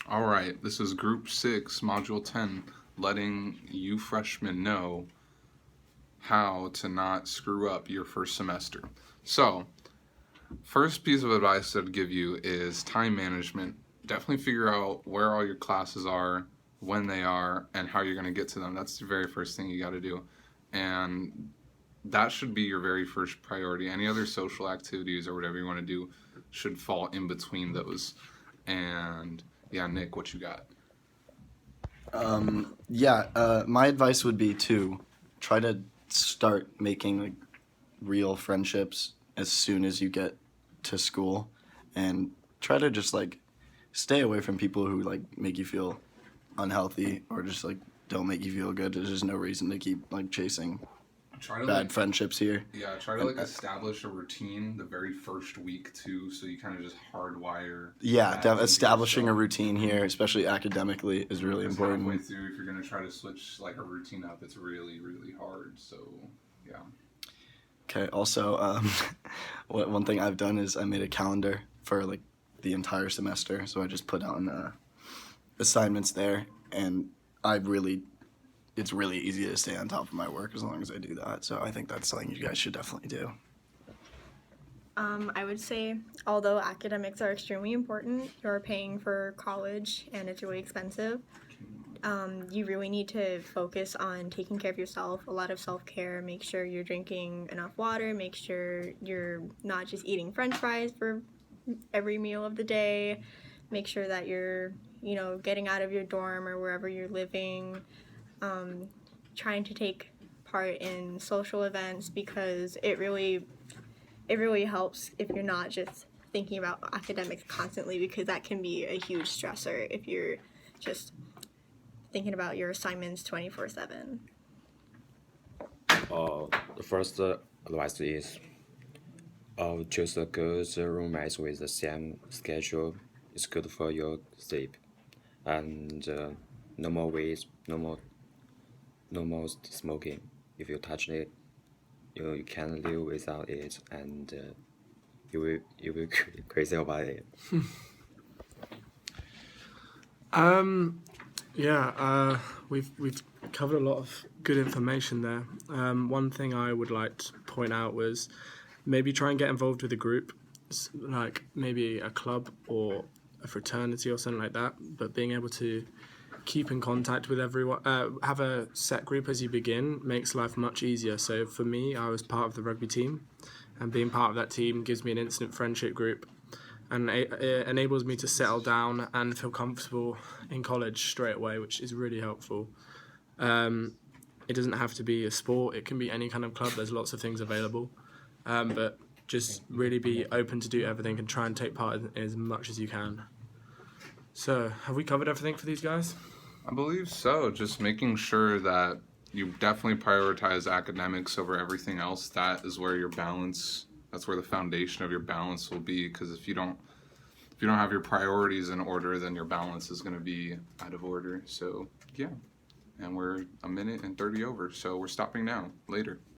All right, this is Group 6, Module 10, letting you freshmen know how to not screw up your first semester. So, first piece of advice I'd give you is time management. Definitely figure out where all your classes are, when they are, and how you're going to get to them. That's the very first thing you got to do. And that should be your very first priority. Any other social activities or whatever you want to do should fall in between those. And yeah, Nick, what you got? My advice would be to try to start making like real friendships as soon as you get to school, and try to just like stay away from people who like make you feel unhealthy or just like don't make you feel good. There's just no reason to keep like chasing Try to bad friendships here. Yeah, try to establish a routine the very first week too, so you kind of just hardwire. Establishing a routine here, especially academically, is really important. Halfway through, if you're gonna try to switch like a routine up, it's really really hard. So yeah. Okay. Also, one thing I've done is I made a calendar for like the entire semester, so I just put on assignments there, and it's really easy to stay on top of my work as long as I do that. So I think that's something you guys should definitely do. I would say, although academics are extremely important, you're paying for college and it's really expensive. You really need to focus on taking care of yourself, a lot of self-care. Make sure you're drinking enough water, make sure you're not just eating french fries for every meal of the day. Make sure that you're, getting out of your dorm or wherever you're living, trying to take part in social events, because it really helps if you're not just thinking about academics constantly, because that can be a huge stressor if you're just thinking about your assignments 24/7. The first advice is choose a good roommate with the same schedule. It's good for your sleep, and no more weed, no more smoking. If you touch it, you can't live without it, and you will crazy about it. We've covered a lot of good information there. One thing I would like to point out was maybe try and get involved with a group, like maybe a club or a fraternity or something like that, but being able to keep in contact with everyone, have a set group as you begin, makes life much easier. So for me, I was part of the rugby team, and being part of that team gives me an instant friendship group, and it enables me to settle down and feel comfortable in college straight away, which is really helpful. It doesn't have to be a sport, it can be any kind of club. There's lots of things available, but just really be open to do everything and try and take part in as much as you can. So, have we covered everything for these guys? I believe so. Just making sure that you definitely prioritize academics over everything else. That is where your balance. That's where the foundation of your balance will be. Because if you don't have your priorities in order, then your balance is going to be out of order. So yeah, and we're a minute and 30 over. So we're stopping now. Later.